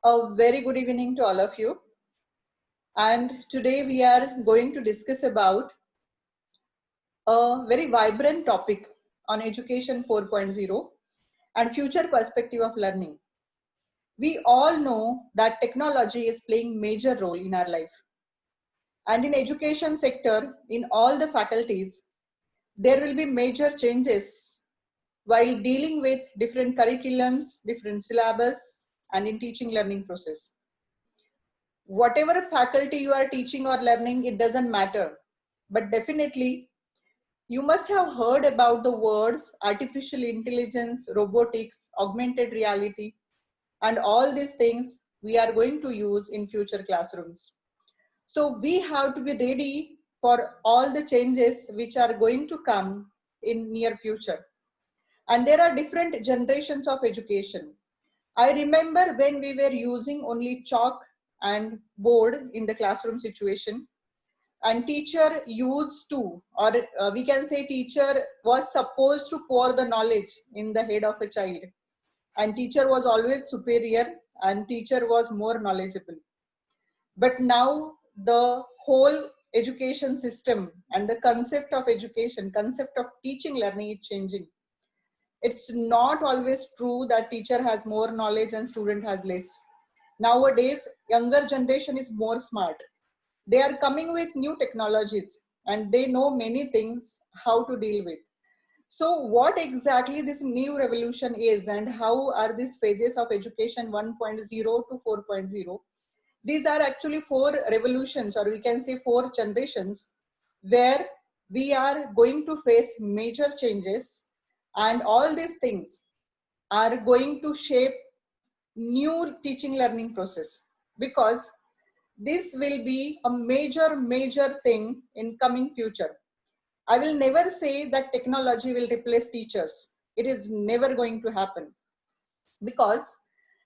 A very good evening to all of you. And today we are going to discuss about a very vibrant topic on Education 4.0 and future perspective of learning. We all know that technology is playing major role in our life. And in education sector, in all the faculties, there will be major changes while dealing with different curriculums, different syllabus, and in teaching learning process. Whatever faculty you are teaching or learning, it doesn't matter. But definitely, you must have heard about the words artificial intelligence, robotics, augmented reality, and all these things we are going to use in future classrooms. So we have to be ready for all the changes which are going to come in near future. And there are different generations of education. I remember when we were using only chalk and board in the classroom situation, and teacher used to, or we can say teacher was supposed to pour the knowledge in the head of a child, and teacher was always superior and teacher was more knowledgeable. But now the whole education system and the concept of education, concept of teaching learning is changing. It's not always true that teacher has more knowledge and student has less. Nowadays, younger generation is more smart. They are coming with new technologies and they know many things how to deal with. So what exactly this new revolution is and how are these phases of education 1.0 to 4.0? These are actually four revolutions, or we can say four generations, where we are going to face major changes, and all these things are going to shape new teaching learning process, because this will be a major thing in coming future. I will never say that technology will replace teachers. It is never going to happen, because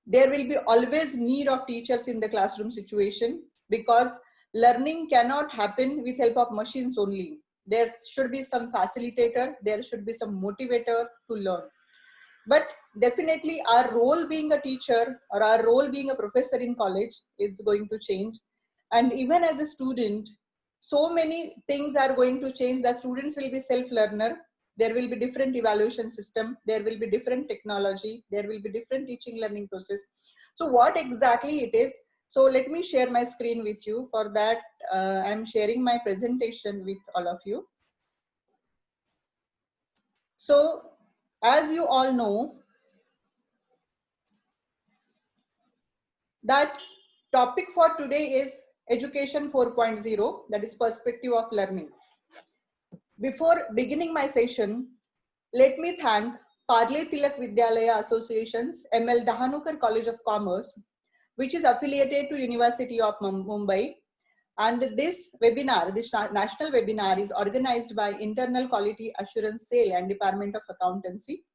there will be always need of teachers in the classroom situation, because learning cannot happen with help of machines only. There should be some facilitator, there should be some motivator to learn. But definitely our role being a teacher or our role being a professor in college is going to change. And even as a student, so many things are going to change. The students will be self-learner. There will be different evaluation system. There will be different technology. There will be different teaching learning process. So what exactly it is? So let me share my screen with you. For that, I'm sharing my presentation with all of you. So as you all know, that topic for today is Education 4.0, that is perspective of learning. Before beginning my session, let me thank Parle Tilak Vidyalaya Association's ML Dahanukar College of Commerce, which is affiliated to University of Mumbai. And this webinar, this national webinar, is organized by Internal Quality Assurance Cell and Department of Accountancy.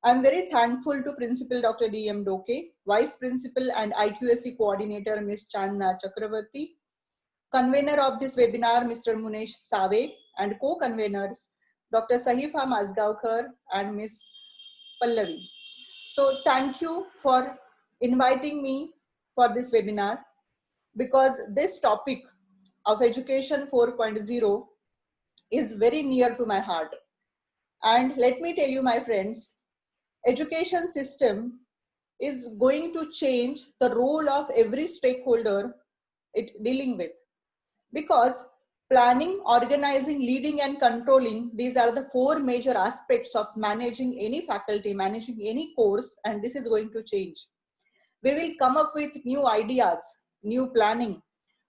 I'm very thankful to Principal Dr. D.M. Doke, Vice Principal and IQSC Coordinator Ms. Chandna Chakravarti, convener of this webinar Mr. Munesh Save, and co-conveners Dr. Sahifa Mazgaonkar and Ms. Pallavi. So thank you for inviting me for this webinar, because this topic of Education 4.0 is very near to my heart. And let me tell you, my friends, education system is going to change the role of every stakeholder it dealing with, because planning, organizing, leading and controlling, these are the four major aspects of managing any faculty, managing any course, and this is going to change. We will come up with new ideas, new planning,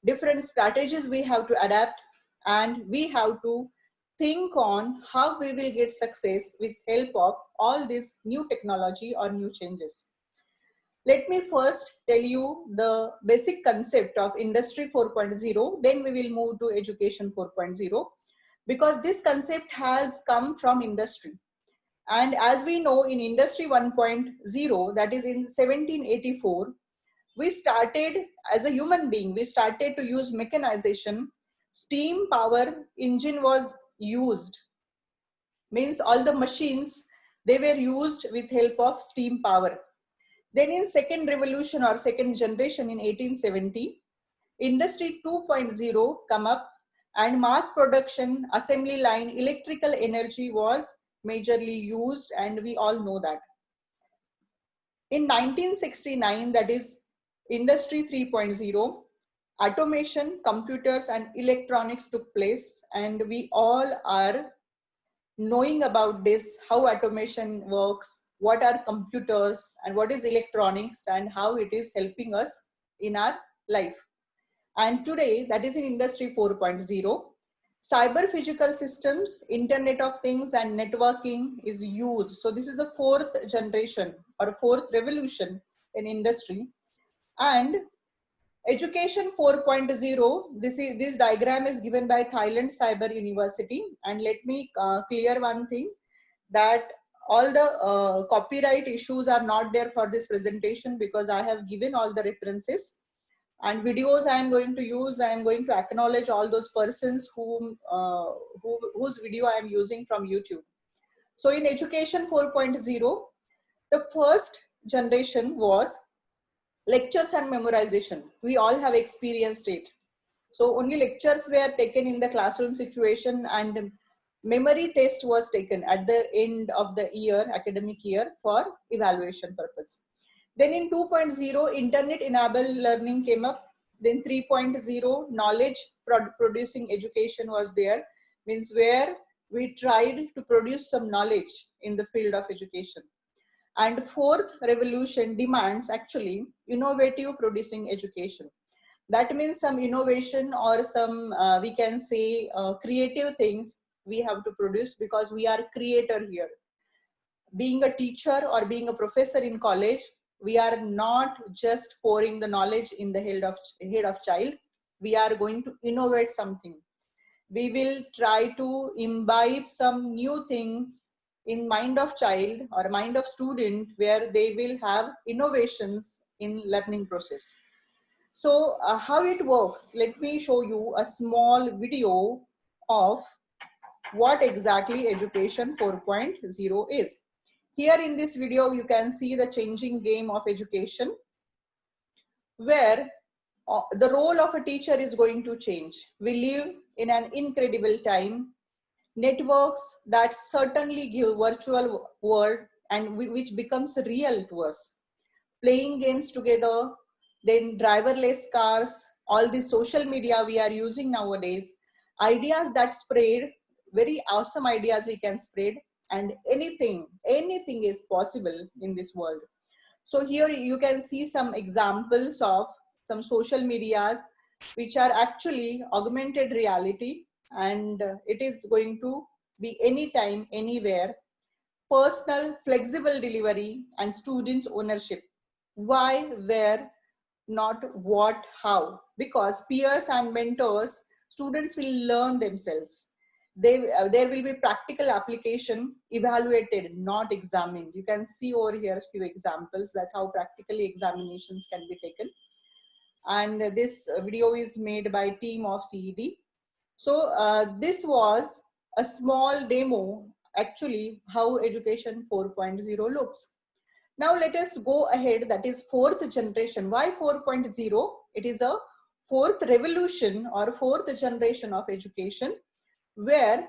different strategies we have to adapt, and we have to think on how we will get success with help of all this new technology or new changes. Let me first tell you the basic concept of Industry 4.0, then we will move to Education 4.0, because this concept has come from industry. And as we know, in Industry 1.0, that is in 1784, we started as a human being, we started to use mechanization. Steam power engine was used, means all the machines, they were used with help of steam power. Then in second revolution or second generation in 1870, Industry 2.0 come up, and mass production, assembly line, electrical energy was majorly used, and we all know that. In 1969, that is Industry 3.0, automation, computers and electronics took place, and we all are knowing about this, how automation works, what are computers and what is electronics and how it is helping us in our life. And today, that is in Industry 4.0, cyber physical systems, Internet of Things and networking is used. So this is the fourth generation or fourth revolution in industry. And Education 4.0, this diagram is given by Thailand Cyber University. And let me clear one thing, that all the copyright issues are not there for this presentation, because I have given all the references and videos I am going to use. I am going to acknowledge all those persons whose video I am using from YouTube. So in Education 4.0, the first generation was lectures and memorization. We all have experienced it. So only lectures were taken in the classroom situation, and memory test was taken at the end of the year, academic year, for evaluation purpose. Then in 2.0, internet enabled learning came up. Then 3.0, knowledge producing education was there, means where we tried to produce some knowledge in the field of education. And fourth revolution demands actually innovative producing education. That means some innovation or some, we can say, creative things we have to produce, because we are creator here. Being a teacher or being a professor in college, we are not just pouring the knowledge in the head of child. We are going to innovate something. We will try to imbibe some new things in mind of child or mind of student, where they will have innovations in learning process. So how it works, let me show you a small video of what exactly Education 4.0 is. Here in this video, you can see the changing game of education, where the role of a teacher is going to change. We live in an incredible time. Networks that certainly give virtual world and which becomes real to us. Playing games together, then driverless cars, all the social media we are using nowadays, ideas that spread, very awesome ideas we can spread, and anything is possible in this world. So here you can see some examples of some social medias which are actually augmented reality, and it is going to be anytime, anywhere, personal, flexible delivery, and students' ownership. Why, where, not what, how? Because peers and mentors, students will learn themselves. There will be practical application evaluated, not examined. You can see over here a few examples that how practically examinations can be taken. And this video is made by team of CED. So this was a small demo actually how Education 4.0 looks. Now let us go ahead, that is fourth generation. Why 4.0? It is a fourth revolution or fourth generation of education, where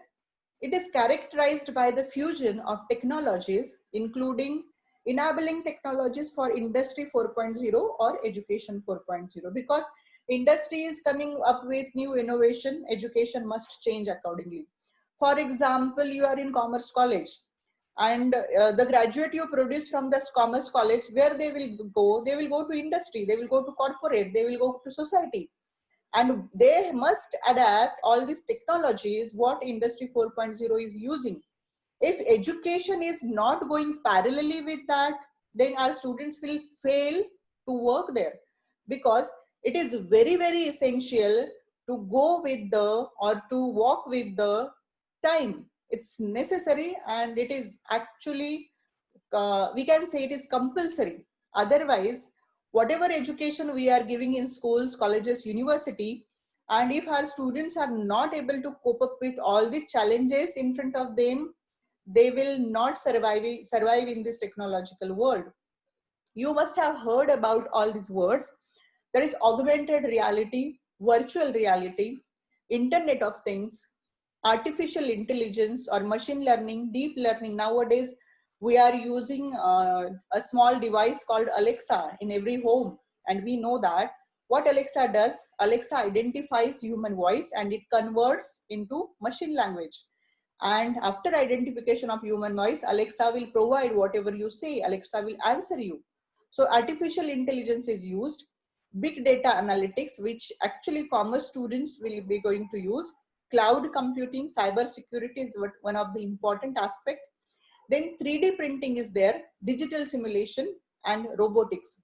it is characterized by the fusion of technologies, including enabling technologies for Industry 4.0 or Education 4.0. Because industry is coming up with new innovation, education must change accordingly. For example, you are in commerce college, and the graduate you produce from this commerce college, where they will go? They will go to industry, they will go to corporate, they will go to society. And they must adapt all these technologies what Industry 4.0 is using. If education is not going parallelly with that, then our students will fail to work there, because it is very, very essential to go with the, or to walk with the time. It's necessary, and it is actually, we can say it is compulsory. Otherwise, whatever education we are giving in schools, colleges, university, and if our students are not able to cope up with all the challenges in front of them, they will not survive in this technological world. You must have heard about all these words. There is augmented reality, virtual reality, Internet of Things, artificial intelligence or machine learning, deep learning. Nowadays, we are using a small device called Alexa in every home. And we know that what Alexa does, Alexa identifies human voice and it converts into machine language. And after identification of human voice, Alexa will provide whatever you say, Alexa will answer you. So artificial intelligence is used, big data analytics, which actually commerce students will be going to use, cloud computing, cyber security is one of the important aspect. Then 3D printing is there, digital simulation and robotics.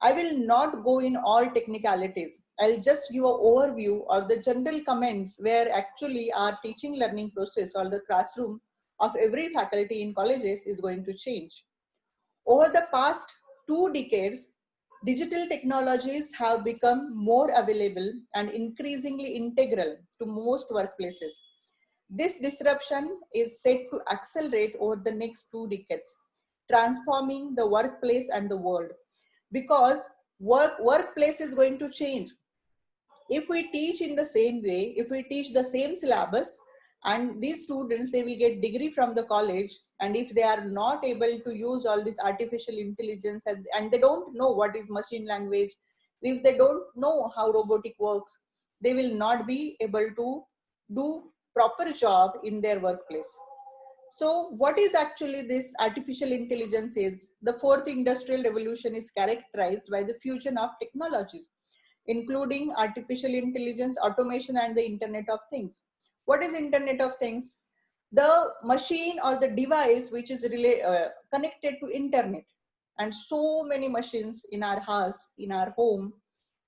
I will not go in all technicalities. I'll just give an overview of the general comments where actually our teaching learning process or the classroom of every faculty in colleges is going to change. Over the past 2 decades, digital technologies have become more available and increasingly integral to most workplaces. This disruption is set to accelerate over the next 2 decades, transforming the workplace and the world. Because workplace is going to change. If we teach in the same way, if we teach the same syllabus, and these students, they will get degree from the college, and if they are not able to use all this artificial intelligence and they don't know what is machine language, if they don't know how robotic works, they will not be able to do proper job in their workplace. So what is actually this artificial intelligence is? The fourth industrial revolution is characterized by the fusion of technologies, including artificial intelligence, automation, and the Internet of Things. What is Internet of Things? The machine or the device which is connected to internet. And so many machines in our house, in our home,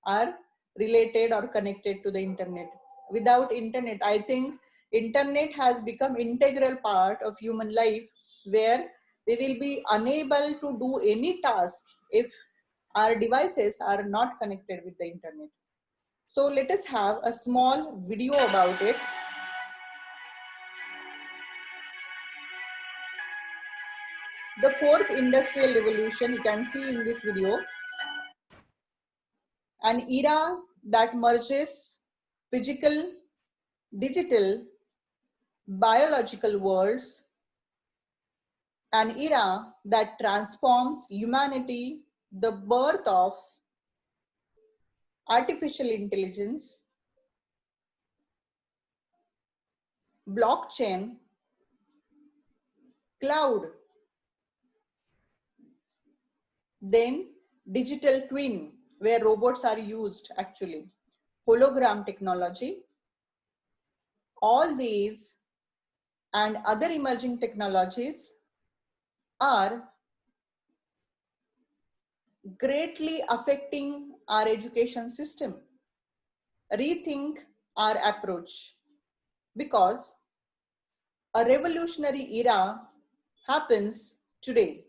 are related or connected to the internet. Without internet, I think internet has become integral part of human life, where we will be unable to do any task if our devices are not connected with the internet. So let us have a small video about it. The fourth industrial revolution, you can see in this video, an era that merges physical, digital, biological worlds, an era that transforms humanity, the birth of artificial intelligence, blockchain, cloud, then digital twin, where robots are used actually, hologram technology. All these and other emerging technologies are greatly affecting our education system. Rethink our approach, because a revolutionary era happens today.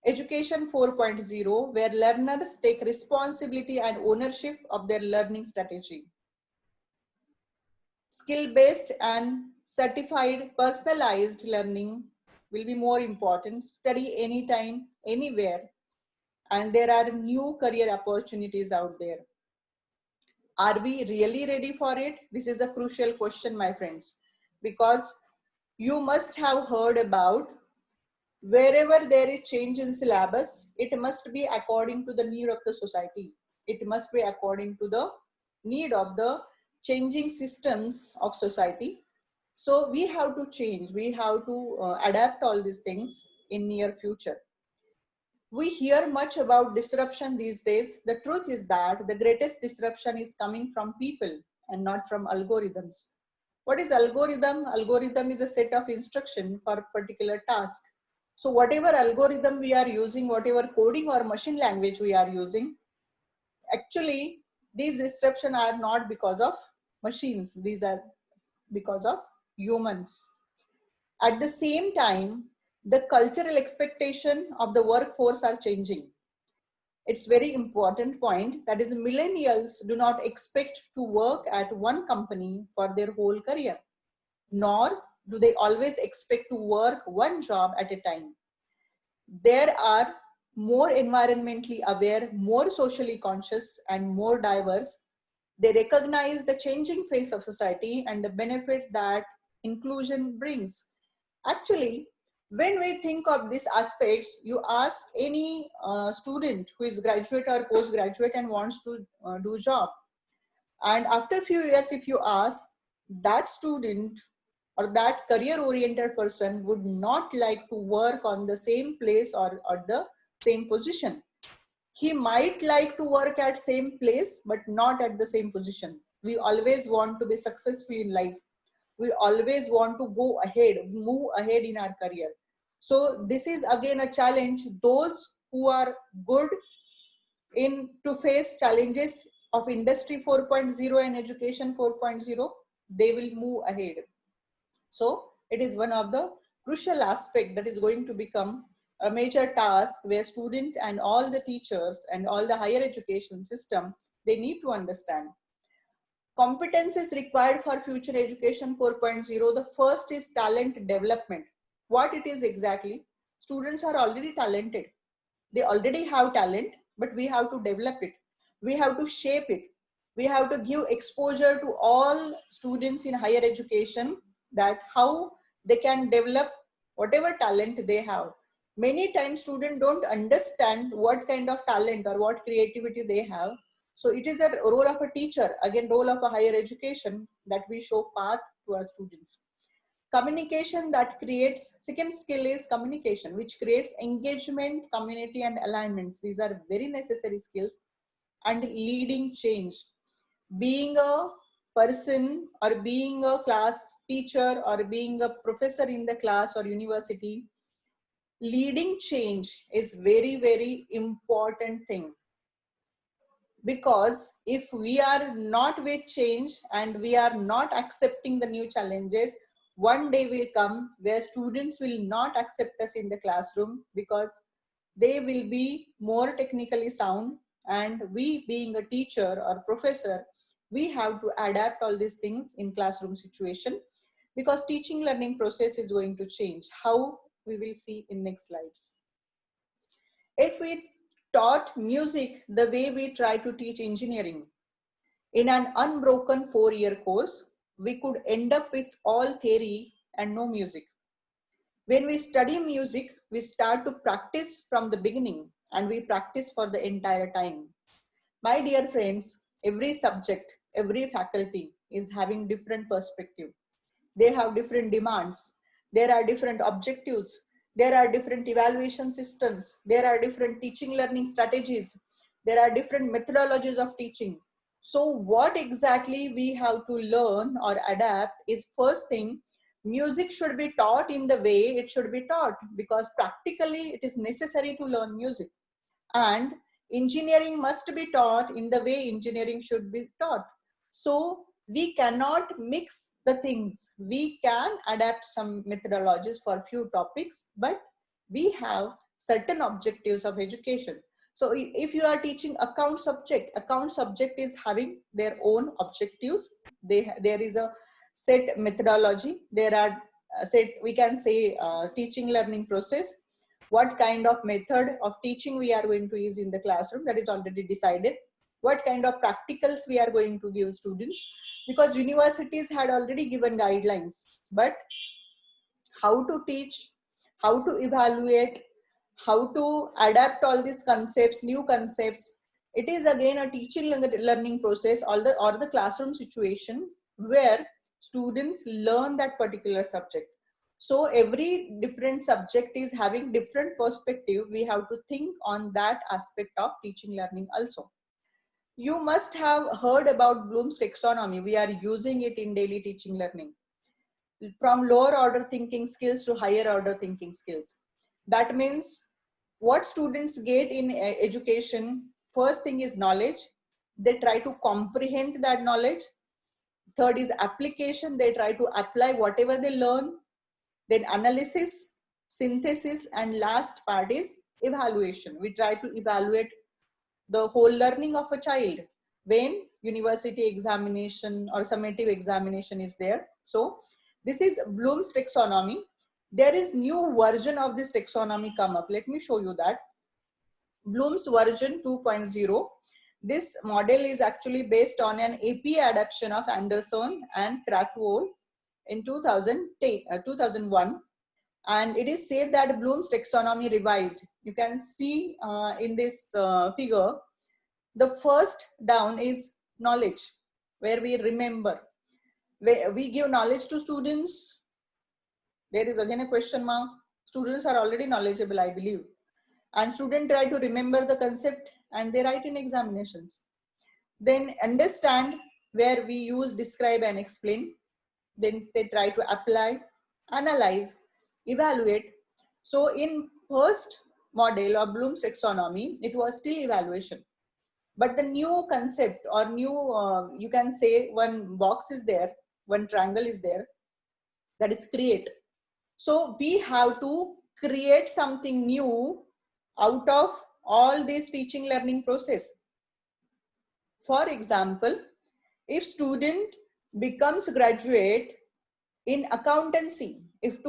Education 4.0, where learners take responsibility and ownership of their learning strategy. Skill-based and certified personalized learning will be more important. Study anytime, anywhere, and there are new career opportunities out there. Are we really ready for it? This is a crucial question, my friends, because you must have heard about wherever there is change in syllabus, it must be according to the need of the society. It must be according to the need of the changing systems of society. So we have to change, we have to adapt all these things in near future. We hear much about disruption these days. The truth is that the greatest disruption is coming from people and not from algorithms. What is algorithm? Algorithm is a set of instruction for a particular task. So whatever algorithm we are using, whatever coding or machine language we are using, actually these disruptions are not because of machines. These are because of humans. At the same time, the cultural expectation of the workforce are changing. It's very important point, that is millennials do not expect to work at one company for their whole career, nor do they always expect to work one job at a time. There are more environmentally aware, more socially conscious, and more diverse. They recognize the changing face of society and the benefits that inclusion brings. Actually, when we think of these aspects, you ask any student who is graduate or postgraduate and wants to do job. And after a few years, if you ask, that student or that career oriented person would not like to work on the same place or the same position. He might like to work at same place, but not at the same position. We always want to be successful in life. We always want to go ahead, move ahead in our career. So this is again a challenge. Those who are good in to face challenges of industry 4.0 and education 4.0, they will move ahead. So it is one of the crucial aspect that is going to become a major task where students and all the teachers and all the higher education system, they need to understand. Competencies required for future education 4.0. The first is talent development. What it is exactly? Students are already talented. They already have talent, but we have to develop it. We have to shape it. We have to give exposure to all students in higher education that how they can develop whatever talent they have. Many times students don't understand what kind of talent or what creativity they have. So it is a role of a teacher, again role of a higher education, that we show path to our students. Communication that creates, second skill is communication, which creates engagement, community and alignments. These are very necessary skills. And leading change, being a person or being a class teacher or being a professor in the class or university, leading change is very, very important thing. Because if we are not with change and we are not accepting the new challenges, one day will come where students will not accept us in the classroom because they will be more technically sound, and we being a teacher or professor, we have to adapt all these things in classroom situation, because teaching learning process is going to change. How? We will see in next slides. If we taught music the way we try to teach engineering in an unbroken 4-year course, we could end up with all theory and no music. When we study music, we start to practice from the beginning and we practice for the entire time. My dear friends, every subject, every faculty is having different perspective. They have different demands. There are different objectives. There are different evaluation systems. There are different teaching learning strategies. There are different methodologies of teaching. So what exactly we have to learn or adapt is, first thing, music should be taught in the way it should be taught, because practically it is necessary to learn music. And engineering must be taught in the way engineering should be taught. So we cannot mix the things. We can adapt some methodologies for few topics, but we have certain objectives of education. So if you are teaching account subject is having their own objectives. There is a set methodology. There are set, we can say, teaching learning process. What kind of method of teaching we are going to use in the classroom, that is already decided. What kind of practicals we are going to give students, because universities had already given guidelines, but how to teach, how to evaluate, how to adapt all these concepts, new concepts, it is again a teaching learning process, or the classroom situation where students learn that particular subject. So every different subject is having different perspective. We have to think on that aspect of teaching learning also. You must have heard about Bloom's taxonomy. We are using it in daily teaching learning, from lower order thinking skills to higher order thinking skills. That means what students get in education, first thing is knowledge. They try to comprehend that knowledge. Third is application. They try to apply whatever they learn. Then analysis, synthesis, and last part is evaluation. We try to evaluate the whole learning of a child when university examination or summative examination is there. So this is Bloom's taxonomy. There is new version of this taxonomy come up. Let me show you that. Bloom's version 2.0. This model is actually based on an APA adaptation of Anderson and Krathwohl in 2001. And it is said that Bloom's taxonomy revised. You can see in this figure, the first down is knowledge, where we remember. We give knowledge to students. There is again a question mark. Students are already knowledgeable, I believe. And students try to remember the concept and they write in examinations. Then understand, where we use describe and explain. Then they try to apply, analyze, evaluate. So in first model of Bloom's taxonomy, it was still evaluation. But the new concept or new, you can say one box is there, one triangle is there, that is create. So we have to create something new out of all this teaching learning process. For example, if student becomes graduate in accountancy, if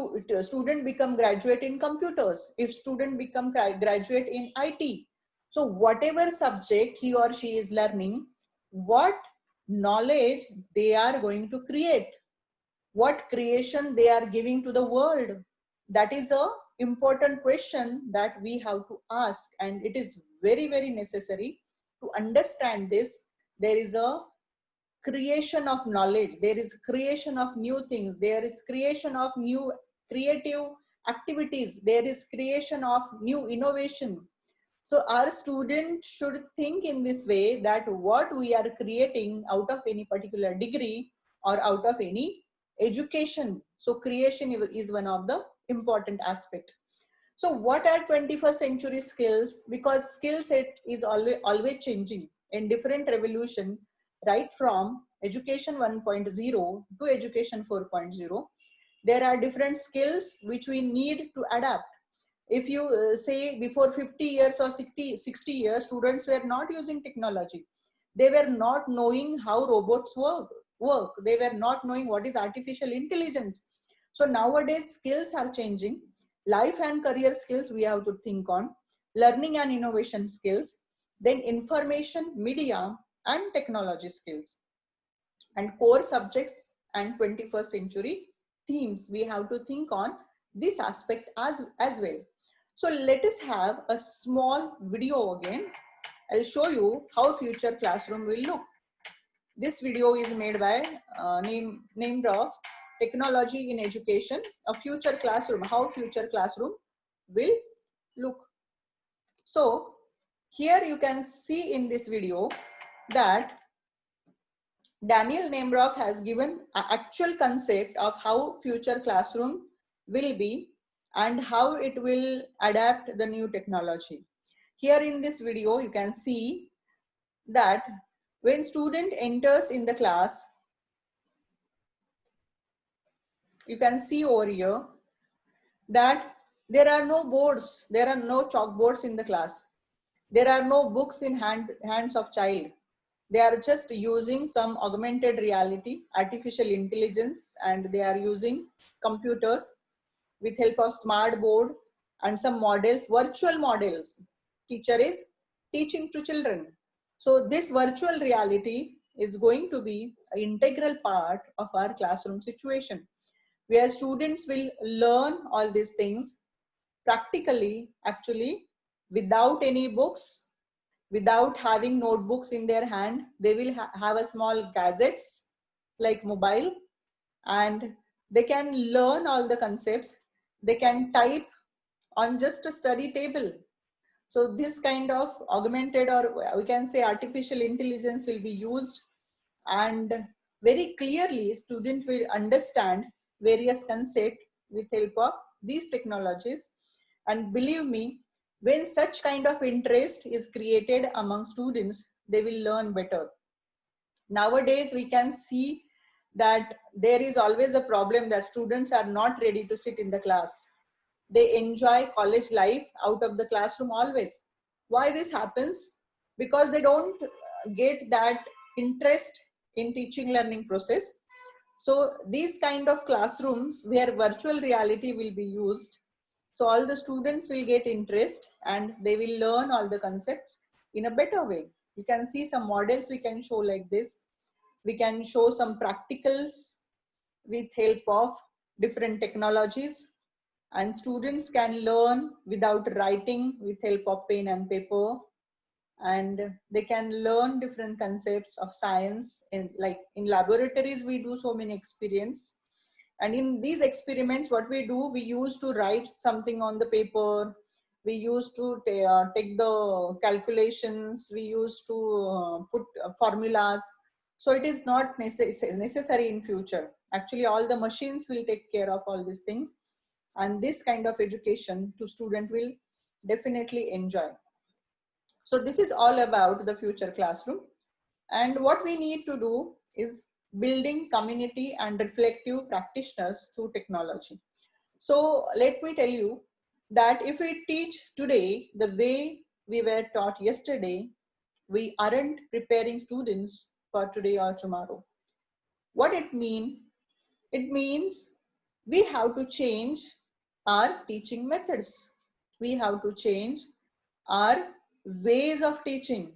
student become graduate in computers, if student become graduate in IT, so whatever subject he or she is learning, what knowledge they are going to create, what creation they are giving to the world, that is a important question that we have to ask, and it is very, very necessary to understand this. There is a creation of knowledge, there is creation of new things, there is creation of new creative activities, there is creation of new innovation. So our student should think in this way, that what we are creating out of any particular degree or out of any education. So creation is one of the important aspect. So what are 21st century skills? Because skill set is always changing in different revolution, right from education 1.0 to education 4.0. There are different skills which we need to adapt. If you say before 50 years or 60 years, students were not using technology. They were not knowing how robots work. They were not knowing what is artificial intelligence. So nowadays skills are changing. Life and career skills we have to think on, learning and innovation skills, then information, media and technology skills, and core subjects and 21st century themes. We have to think on this aspect as well. So let us have a small video again. I'll show you how future classroom will look. This video is made by named of Technology in Education, a future classroom, how future classroom will look. So here you can see in this video that Daniel Nemrov has given an actual concept of how future classroom will be and how it will adapt the new technology. Here in this video, you can see that when student enters in the class, you can see over here that there are no boards, there are no chalkboards in the class. There are no books in hands of child. They are just using some augmented reality, artificial intelligence, and they are using computers with help of smart board and some models, virtual models. Teacher is teaching to children. So this virtual reality is going to be an integral part of our classroom situation, where students will learn all these things practically, actually, without any books, without having notebooks in their hand. They will have a small gadgets like mobile, and they can learn all the concepts. They can type on just a study table. So this kind of augmented, or we can say artificial intelligence, will be used, and very clearly student will understand various concepts with help of these technologies. And believe me, when such kind of interest is created among students, they will learn better. Nowadays we can see that there is always a problem that students are not ready to sit in the class. They enjoy college life out of the classroom always. Why this happens? Because they don't get that interest in teaching learning process. So these kind of classrooms where virtual reality will be used, So all the students will get interest and they will learn all the concepts in a better way. You can see some models we can show like this. We can show some practicals with help of different technologies, and students can learn without writing with help of pen and paper, and they can learn different concepts of science. In like in laboratories we do so many experiments, and in these experiments what we do, we used to write something on the paper, we used to take the calculations, we used to put formulas. So it is not necessary in future. Actually all the machines will take care of all these things, and this kind of education to student will definitely enjoy. So this is all about the future classroom. And what we need to do is building community and reflective practitioners through technology. So let me tell you that if we teach today the way we were taught yesterday, we aren't preparing students for today or tomorrow. What it means? It means we have to change our teaching methods. We have to change our ways of teaching.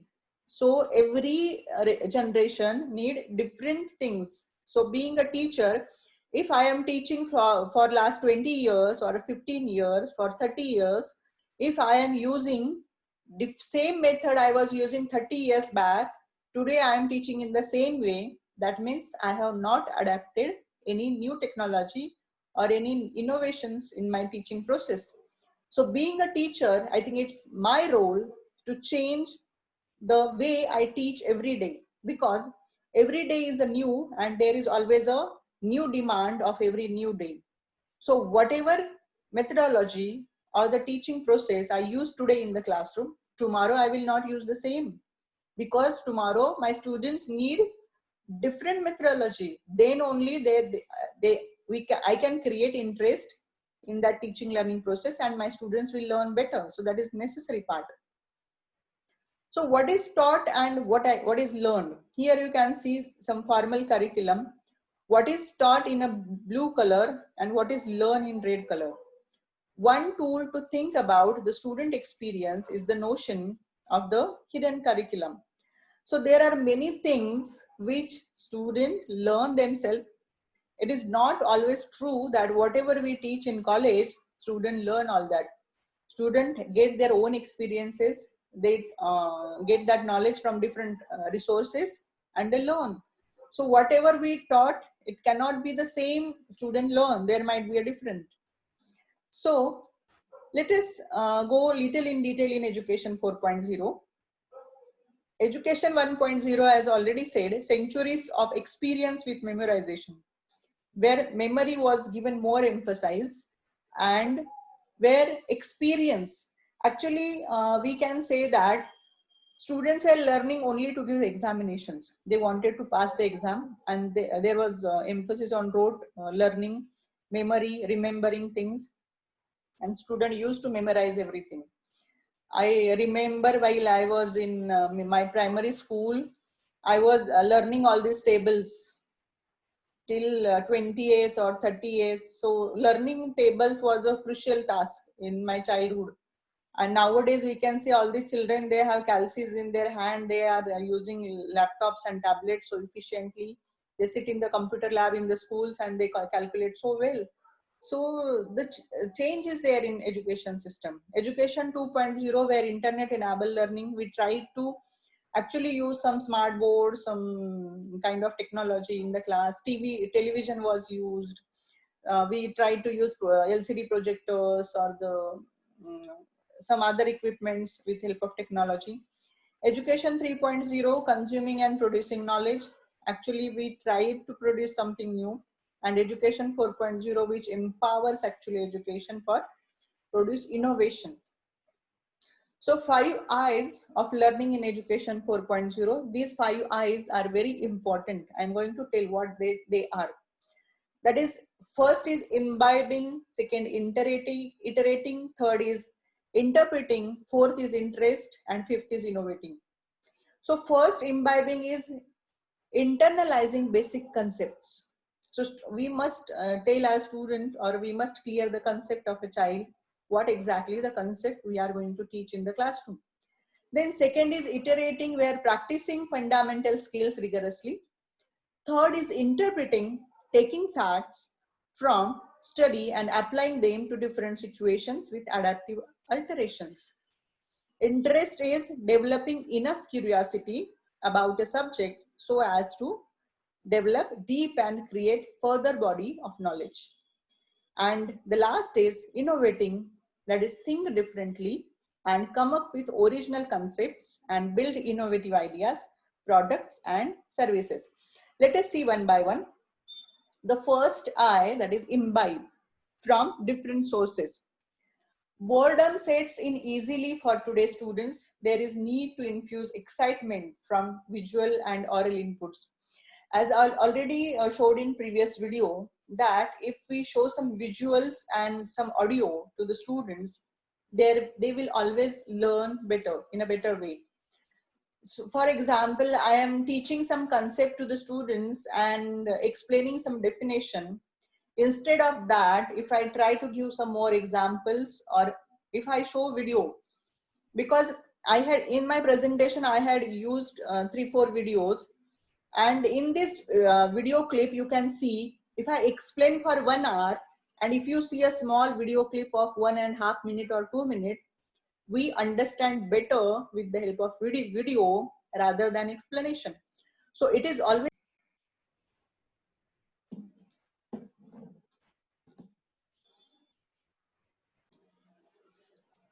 So every generation need different things. So being a teacher, if I am teaching for last 20 years or 15 years, for 30 years, if I am using the same method I was using 30 years back, today I am teaching in the same way, that means I have not adapted any new technology or any innovations in my teaching process. So being a teacher, I think it's my role to change the way I teach every day, because every day is a new and there is always a new demand of every new day. So whatever methodology or the teaching process I use today in the classroom, tomorrow I will not use the same, because tomorrow my students need different methodology. Then only I can create interest in that teaching learning process and my students will learn better. So that is necessary part. So what is taught and what is learned? Here you can see some formal curriculum. What is taught in a blue color and what is learned in red color. One tool to think about the student experience is the notion of the hidden curriculum. So there are many things which students learn themselves. It is not always true that whatever we teach in college, students learn all that. Students get their own experiences. They get that knowledge from different resources and they learn. So whatever we taught, it cannot be the same student learn. There might be a different. So let us go little in detail in education 4.0. Education 1.0, as already said, centuries of experience with memorization, where memory was given more emphasis and where experience, actually we can say that students were learning only to give examinations. They wanted to pass the exam, and there was emphasis on rote learning, memory, remembering things, and student used to memorize everything. I remember while I was in my primary school, I was learning all these tables till 28th or 38th. So learning tables was a crucial task in my childhood. And nowadays we can see all the children, they have calcies in their hand. They are using laptops and tablets so efficiently. They sit in the computer lab in the schools and they calculate so well. So the change is there in education system. Education 2.0, where internet enabled learning, we tried to actually use some smart boards, some kind of technology in the class. Television was used. We tried to use LCD projectors or the some other equipments with help of technology. Education 3.0, consuming and producing knowledge. Actually, we tried to produce something new. And education 4.0, which empowers actually education for produce innovation. So 5 I's of learning in education 4.0. These 5 I's are very important. I'm going to tell what they are. That is, first is imbibing, second iterating, third is interpreting, fourth is interest, and fifth is innovating. So first, imbibing is internalizing basic concepts. So we must tell our student, or we must clear the concept of a child what exactly the concept we are going to teach in the classroom. Then second is iterating, where practicing fundamental skills rigorously. Third is interpreting, taking facts from study and applying them to different situations with adaptive alterations. Interest is developing enough curiosity about a subject so as to develop deep and create further body of knowledge. And the last is innovating, that is think differently and come up with original concepts and build innovative ideas, products and services. Let us see one by one. The first I, that is imbibe from different sources. Boredom sets in easily for today's students. There is need to infuse excitement from visual and oral inputs. As I already showed in previous video, that if we show some visuals and some audio to the students, they will always learn better, in a better way. So for example, I am teaching some concept to the students and explaining some definition. Instead of that, if I try to give some more examples, or if I show video, because I had in my presentation, I had used 3-4 videos, and in this video clip, you can see if I explain for 1 hour, and if you see a small video clip of 1.5 minutes or 2 minutes, we understand better with the help of video rather than explanation. So it is always.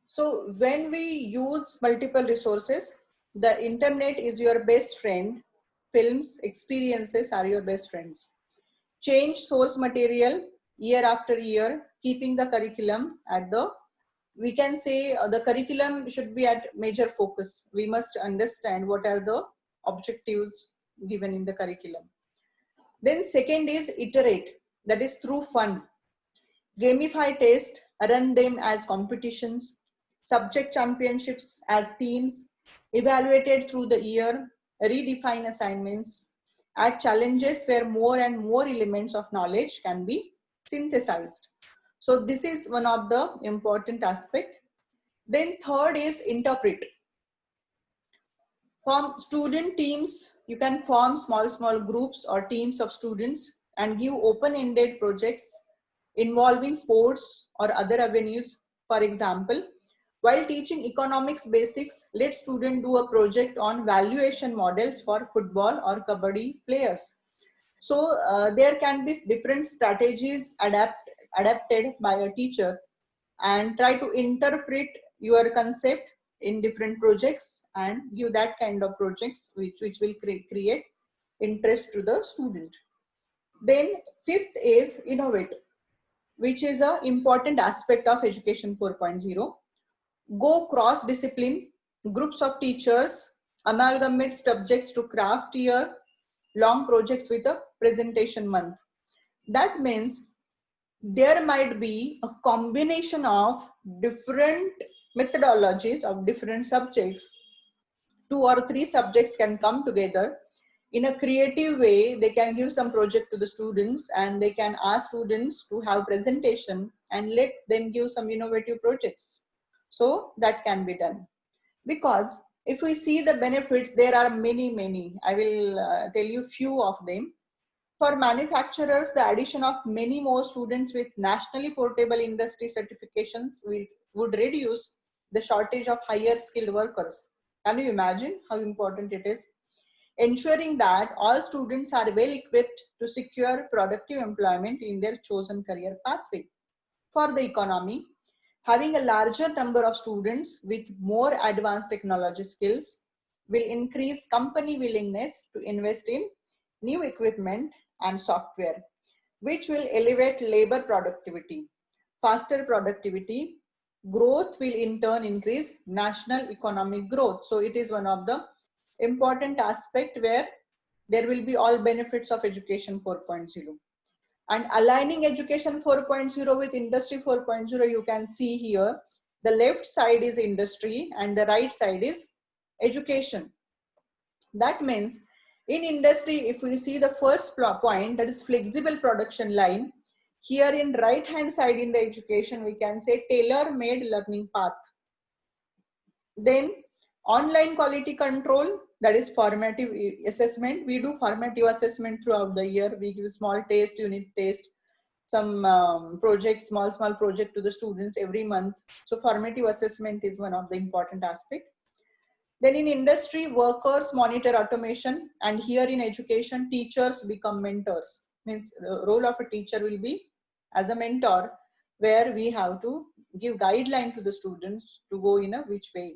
So when we use multiple resources, the internet is your best friend. Films, experiences are your best friends. Change source material year after year, keeping the curriculum at the, we can say the curriculum should be at major focus. We must understand what are the objectives given in the curriculum. Then second is iterate, that is through fun. Gamify test, run them as competitions, subject championships as teams, evaluated through the year, redefine assignments, add challenges where more and more elements of knowledge can be synthesized. So this is one of the important aspect. Then third is interpret. Form student teams. You can form small groups or teams of students and give open-ended projects involving sports or other avenues. For example, while teaching economics basics, let students do a project on valuation models for football or kabaddi players. So there can be different strategies adapted by a teacher, and try to interpret your concept in different projects and give that kind of projects which will create interest to the student. Then fifth is innovate, which is an important aspect of education 4.0. Go cross discipline, groups of teachers, amalgamate subjects to craft year long projects with a presentation month. That means there might be a combination of different methodologies of different subjects. 2 or 3 subjects can come together in a creative way. They can give some project to the students and they can ask students to have presentation and let them give some innovative projects. So that can be done, because if we see the benefits, there are many. I will tell you few of them. For manufacturers, the addition of many more students with nationally portable industry certifications would reduce the shortage of higher skilled workers. Can you imagine how important it is? Ensuring that all students are well equipped to secure productive employment in their chosen career pathway. For the economy, having a larger number of students with more advanced technology skills will increase company willingness to invest in new equipment and software, which will elevate labor productivity. Faster productivity growth will in turn increase national economic growth. So it is one of the important aspect where there will be all benefits of education 4.0. And aligning education 4.0 with industry 4.0, you can see here, the left side is industry and the right side is education. That means in industry, if we see the first point, that is flexible production line, Here in right hand side in the education, we can say tailor-made learning path. Then online quality control, that is formative assessment. We do formative assessment throughout the year. We give small test, unit test, some projects, small project to the students every month. So formative assessment is one of the important aspect. Then in industry, workers monitor automation, and here in education, teachers become mentors. Means the role of a teacher will be as a mentor, where we have to give guideline to the students to go in a which way.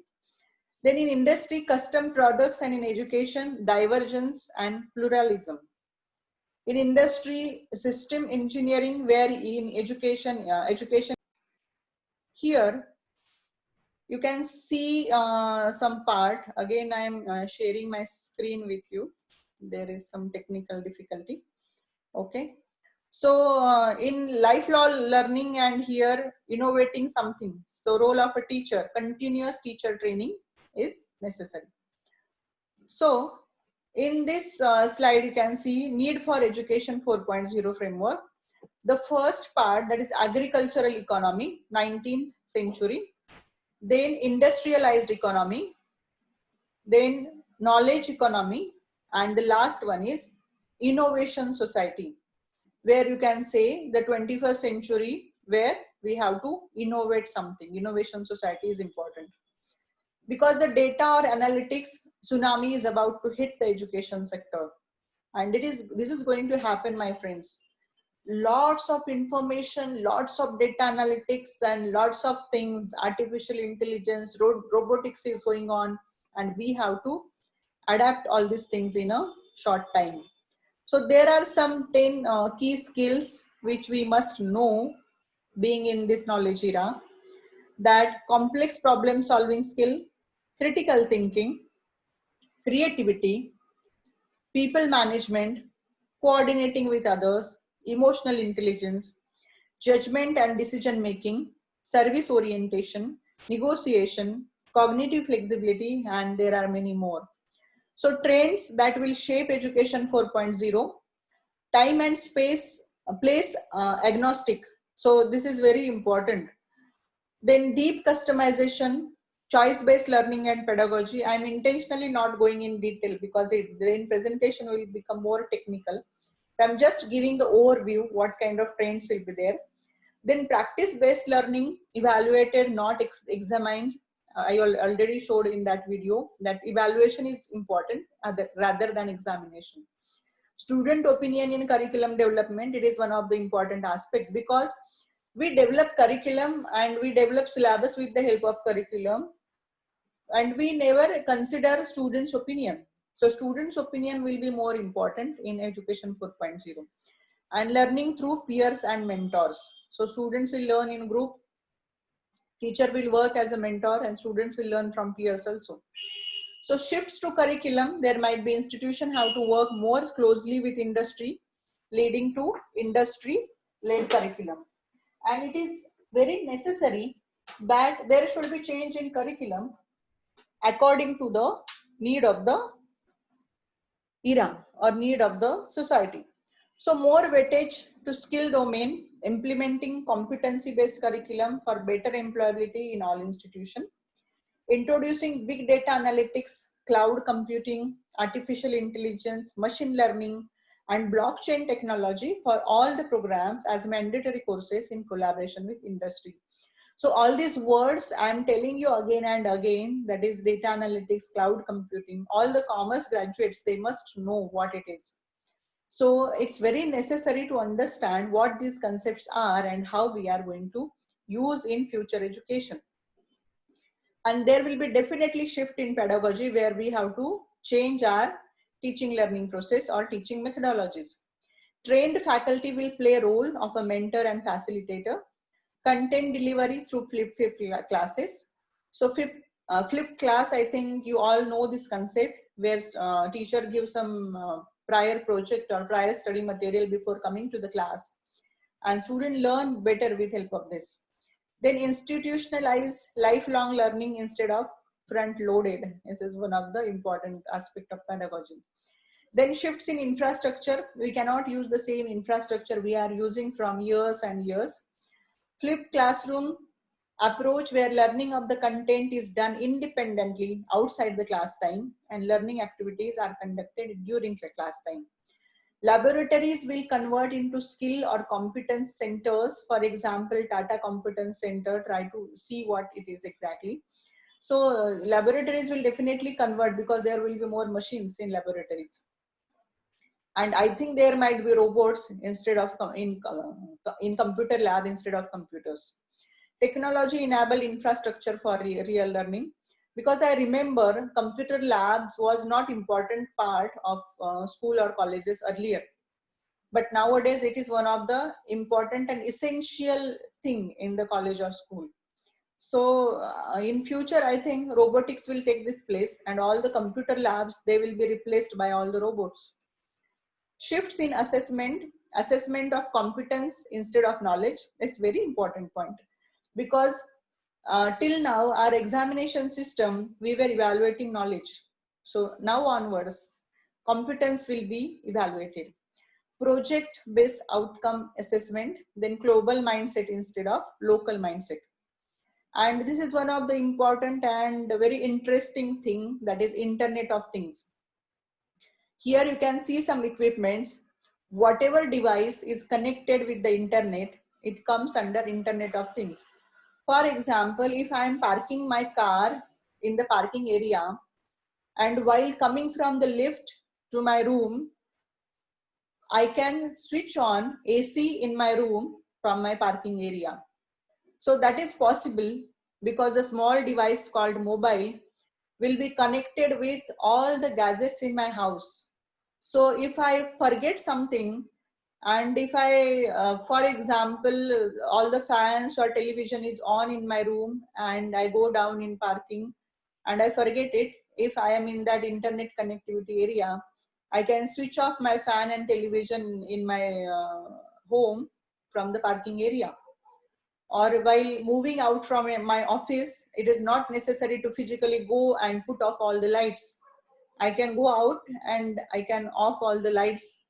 Then in industry, custom products, and in education, divergence and pluralism. In industry, system engineering, where in education, here you can see some part. Again, I am sharing my screen with you. There is some technical difficulty. Okay. So in lifelong learning and here innovating something. So role of a teacher, continuous teacher training is necessary. So in this slide, you can see need for education 4.0 framework. The first part, that is agricultural economy, 19th century. Then industrialized economy. Then knowledge economy. And the last one is innovation society, where you can say the 21st century, where we have to innovate something. Innovation society is important. Because the data or analytics tsunami is about to hit the education sector, and this is going to happen, my friends. Lots of information, lots of data analytics, and lots of things, artificial intelligence, robotics is going on, and we have to adapt all these things in a short time. So there are some 10 key skills which we must know being in this knowledge era. That complex problem solving skill, critical thinking, creativity, people management, coordinating with others, emotional intelligence, judgment and decision making, service orientation, negotiation, cognitive flexibility, and there are many more. So trends that will shape education 4.0, time and space, place agnostic. So this is very important. Then deep customization, choice-based learning and pedagogy. I'm intentionally not going in detail because then presentation will become more technical. I'm just giving the overview, what kind of trends will be there. Then practice-based learning, evaluated, not examined. I already showed in that video that evaluation is important rather than examination. Student opinion in curriculum development, it is one of the important aspects, because we develop curriculum and we develop syllabus with the help of curriculum, and we never consider students' opinion. So students' opinion will be more important in education 4.0. And learning through peers and mentors. So students will learn in group, teacher will work as a mentor, and students will learn from peers also. So shifts to curriculum, there might be institution how to work more closely with industry, leading to industry-led curriculum. And it is very necessary that there should be change in curriculum according to the need of the era or need of the society. So more weightage to skill domain, implementing competency-based curriculum for better employability in all institutions, introducing big data analytics, cloud computing, artificial intelligence, machine learning, and blockchain technology for all the programs as mandatory courses in collaboration with industry. So all these words I'm telling you again and again, that is data analytics, cloud computing, all the commerce graduates, they must know what it is. So it's very necessary to understand what these concepts are and how we are going to use in future education. And there will be definitely shift in pedagogy where we have to change our teaching learning process or teaching methodologies. Trained faculty will play a role of a mentor and facilitator. Content delivery through flipped classes. So flipped class, I think you all know this concept where teacher gives some prior project or prior study material before coming to the class, and students learn better with help of this. Then institutionalize lifelong learning instead of front loaded. This is one of the important aspect of pedagogy. Then shifts in infrastructure. We cannot use the same infrastructure we are using from years and years. Flipped classroom approach, where learning of the content is done independently outside the class time and learning activities are conducted during the class time. Laboratories will convert into skill or competence centers. For example, Tata Competence Center, try to see what it is exactly. So laboratories will definitely convert because there will be more machines in laboratories. And I think there might be robots instead of in computer lab instead of computers. Technology enabled infrastructure for real learning, because I remember computer labs was not important part of school or colleges earlier, but nowadays it is one of the important and essential thing in the college or school. So in future, I think robotics will take this place, and all the computer labs, they will be replaced by all the robots. Shifts in assessment of competence instead of knowledge. It's very important point, because till now our examination system, we were evaluating knowledge. So now onwards, competence will be evaluated. Project based outcome assessment, then global mindset instead of local mindset. And this is one of the important and very interesting thing, that is Internet of Things. Here you can see some equipments. Whatever device is connected with the internet, it comes under Internet of Things. For example, if I am parking my car in the parking area, and while coming from the lift to my room, I can switch on AC in my room from my parking area. So that is possible because a small device called mobile will be connected with all the gadgets in my house. So if I forget something, and if I, for example, all the fans or television is on in my room and I go down in parking and I forget it, if I am in that internet connectivity area, I can switch off my fan and television in my home from the parking area. Or while moving out from my office, it is not necessary to physically go and put off all the lights. I can go out and I can off all the lights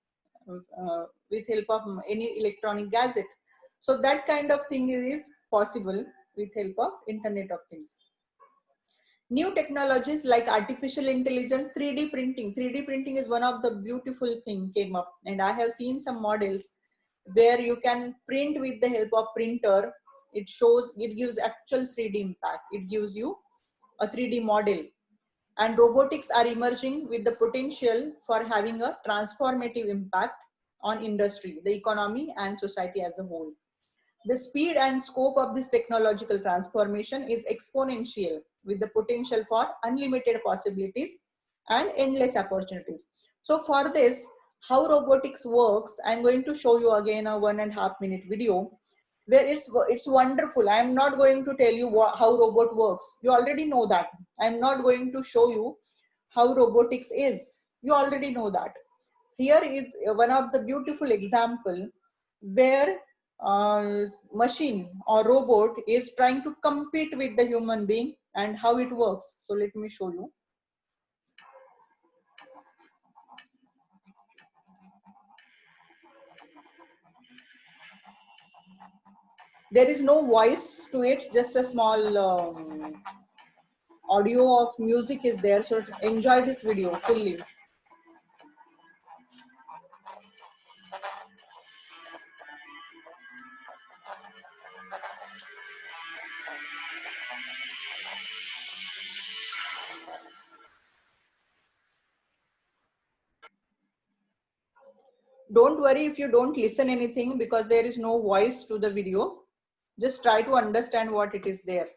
with help of any electronic gadget. So that kind of thing is possible with help of Internet of Things. New technologies like artificial intelligence, 3D printing. 3D printing is one of the beautiful thing came up, and I have seen some models where you can print with the help of printer. It shows, it gives actual 3D impact. It gives you a 3D model. And robotics are emerging with the potential for having a transformative impact on industry, the economy, and society as a whole. The speed and scope of this technological transformation is exponential, with the potential for unlimited possibilities and endless opportunities. So for this, how robotics works, I'm going to show you again a 1.5 minute video where it's wonderful. I'm not going to tell you how robot works. You already know that. I'm not going to show you how robotics is. You already know that. Here is one of the beautiful example where machine or robot is trying to compete with the human being and how it works. So let me show you. There is no voice to it, just a small audio of music is there. So enjoy this video fully. Don't worry if you don't listen anything, because there is no voice to the video. Just try to understand what it is there.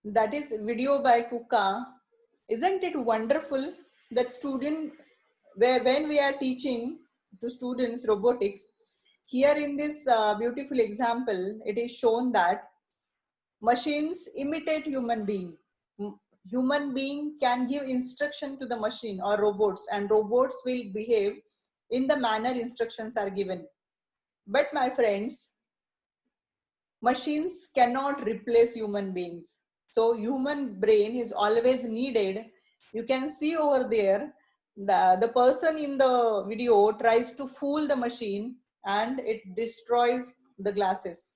That is video by Kuka. Isn't it wonderful that when we are teaching to students robotics, here in this beautiful example, it is shown that machines imitate human being. Human being can give instruction to the machine or robots, and robots will behave in the manner instructions are given. But my friends, machines cannot replace human beings. So human brain is always needed. You can see over there, the person in the video tries to fool the machine and it destroys the glasses.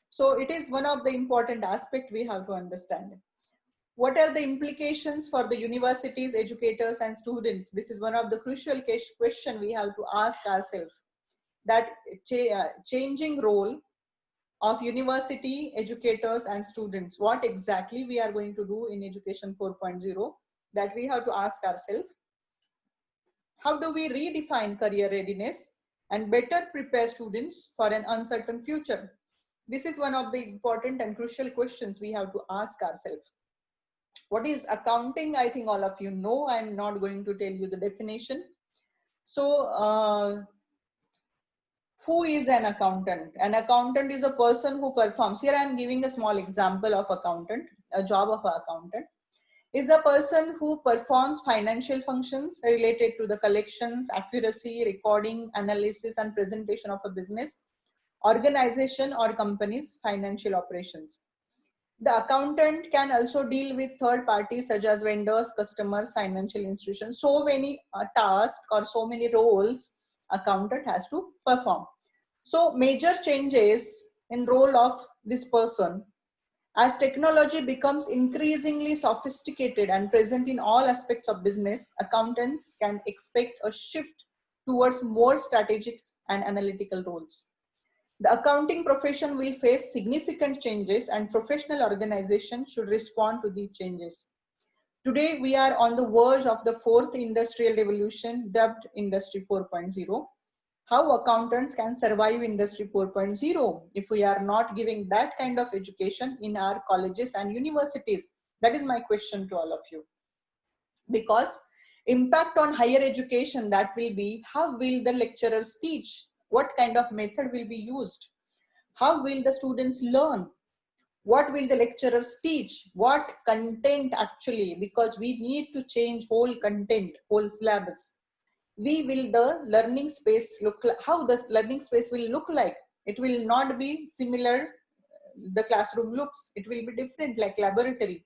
So it is one of the important aspect we have to understand. What are the implications for the universities, educators and students? This is one of the crucial question we have to ask ourselves. That changing role of university educators and students, what exactly we are going to do in education 4.0, that we have to ask ourselves. How do we redefine career readiness and better prepare students for an uncertain future? This is one of the important and crucial questions we have to ask ourselves. What is accounting? I think all of you know. I'm not going to tell you the definition. So who is an accountant? An accountant is a person who performs. Here I am giving a small example of accountant. A job of an accountant is a person who performs financial functions related to the collections, accuracy, recording, analysis, and presentation of a business, organization, or company's financial operations. The accountant can also deal with third parties such as vendors, customers, financial institutions. So many tasks or so many roles accountant has to perform. So major changes in role of this person. As technology becomes increasingly sophisticated and present in all aspects of business, accountants can expect a shift towards more strategic and analytical roles. The accounting profession will face significant changes and professional organizations should respond to these changes. Today, we are on the verge of the fourth industrial revolution, dubbed Industry 4.0. How accountants can survive Industry 4.0 if we are not giving that kind of education in our colleges and universities? That is my question to all of you. Because impact on higher education, that will be, how will the lecturers teach? What kind of method will be used? How will the students learn? What will the lecturers teach? What content actually? Because we need to change whole content, whole syllabus. We will the learning space look like, how the learning space will look like. It will not be similar, the classroom looks. It will be different, like laboratory.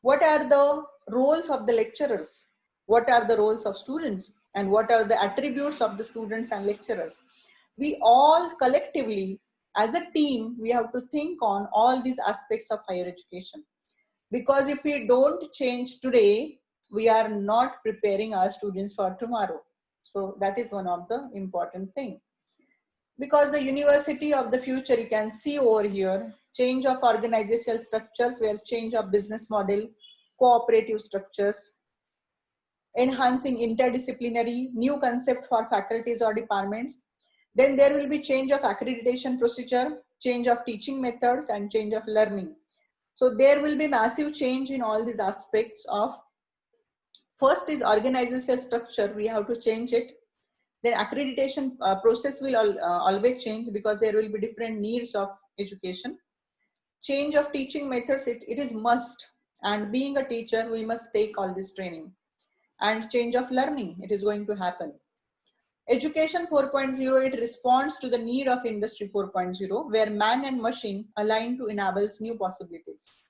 What are the roles of the lecturers? What are the roles of students? And what are the attributes of the students and lecturers? We all collectively, as a team, we have to think on all these aspects of higher education. Because if we don't change today, we are not preparing our students for tomorrow. So that is one of the important things. Because the university of the future, you can see over here, change of organizational structures, where change of business model, cooperative structures, enhancing interdisciplinary, new concept for faculties or departments. Then there will be change of accreditation procedure, change of teaching methods, and change of learning. So there will be massive change in all these aspects of, first is organizational structure, we have to change it. Then accreditation process will always change because there will be different needs of education. Change of teaching methods, it is must. And being a teacher, we must take all this training. And change of learning, it is going to happen. Education 4.0, it responds to the need of Industry 4.0, where man and machine align to enable new possibilities.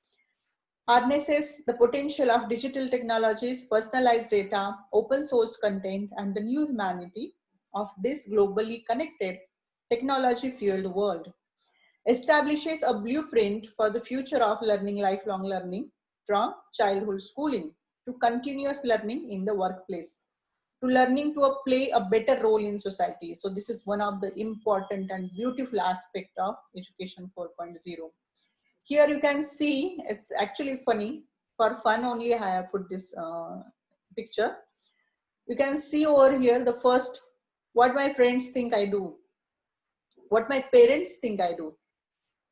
Harnesses the potential of digital technologies, personalized data, open source content, and the new humanity of this globally connected, technology-fueled world. Establishes a blueprint for the future of learning, lifelong learning, from childhood schooling to continuous learning in the workplace, to learning to play a better role in society. So this is one of the important and beautiful aspect of Education 4.0. Here you can see, it's actually funny, for fun only I have put this picture. You can see over here the first, what my friends think I do, what my parents think I do,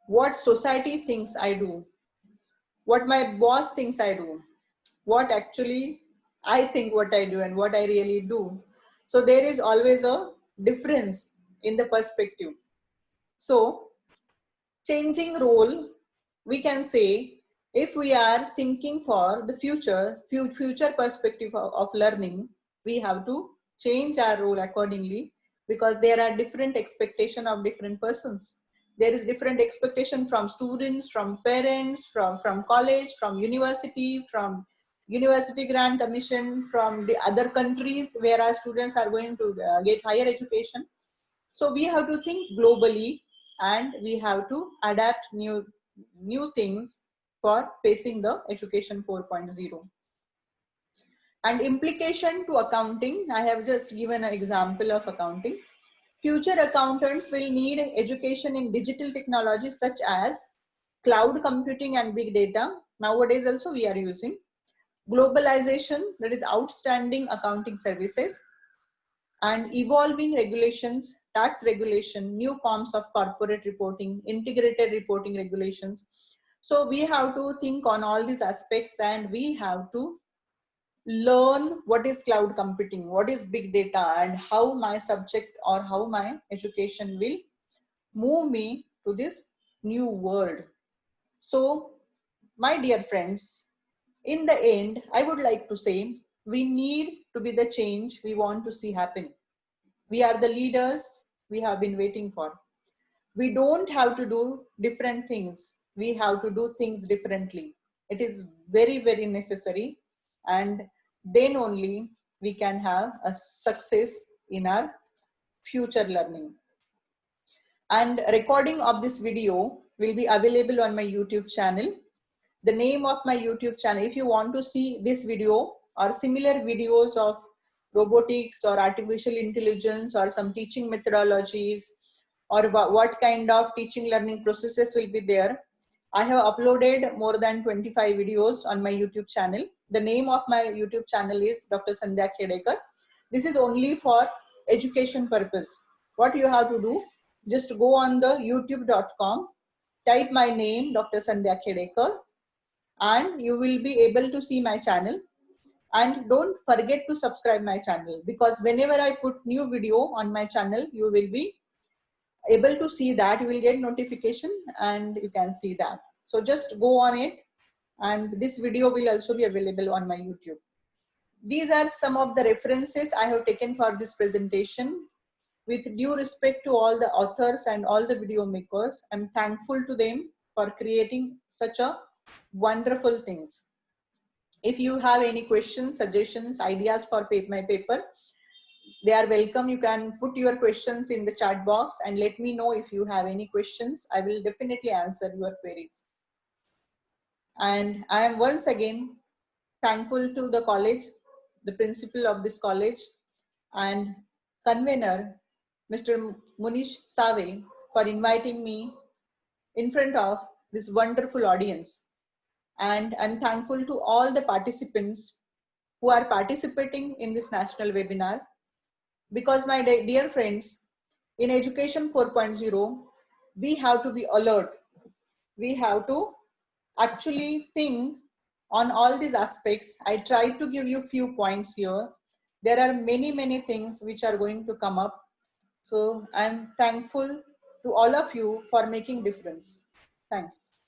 what society thinks I do, what my boss thinks I do, what actually I think what I do and what I really do. So there is always a difference in the perspective. So changing role, we can say, if we are thinking for the future perspective of learning, we have to change our role accordingly, because there are different expectation of different persons. There is different expectation from students, from parents, from college, from university grant commission, from the other countries where our students are going to get higher education. So we have to think globally, and we have to adapt new things for facing the education 4.0. And implication to accounting, I have just given an example of accounting. Future accountants will need education in digital technologies such as cloud computing and big data. Nowadays also we are using globalization, that is outstanding accounting services, and evolving regulations, tax regulation, new forms of corporate reporting, integrated reporting regulations. So we have to think on all these aspects, and we have to learn what is cloud computing, what is big data, and how my subject or how my education will move me to this new world. So, my dear friends, in the end, I would like to say we need to be the change we want to see happen. We are the leaders we have been waiting for. We don't have to do different things. We have to do things differently. It is very, very necessary. And then only we can have a success in our future learning. And recording of this video will be available on my YouTube channel. The name of my YouTube channel, if you want to see this video or similar videos of robotics or artificial intelligence or some teaching methodologies, or what kind of teaching learning processes will be there, I have uploaded more than 25 videos on my YouTube channel. The name of my YouTube channel is Dr. Sandhya Khedekar. This is only for education purpose. What you have to do, just go on the youtube.com, type my name, Dr. Sandhya Khedekar, and you will be able to see my channel. And don't forget to subscribe my channel, because whenever I put new video on my channel, you will be able to see that, you will get notification and you can see that. So just go on it, and this video will also be available on my YouTube. These are some of the references I have taken for this presentation. With due respect to all the authors and all the video makers, I'm thankful to them for creating such a wonderful things. If you have any questions, suggestions, ideas for my paper, they are welcome. You can put your questions in the chat box and let me know if you have any questions. I will definitely answer your queries. And I am once again thankful to the college, the principal of this college, and convener, Mr. Munish Save, for inviting me in front of this wonderful audience. And I'm thankful to all the participants who are participating in this national webinar, because my dear friends, in Education 4.0, we have to be alert. We have to actually think on all these aspects. I tried to give you few points here. There are many, many things which are going to come up. So I'm thankful to all of you for making difference. Thanks.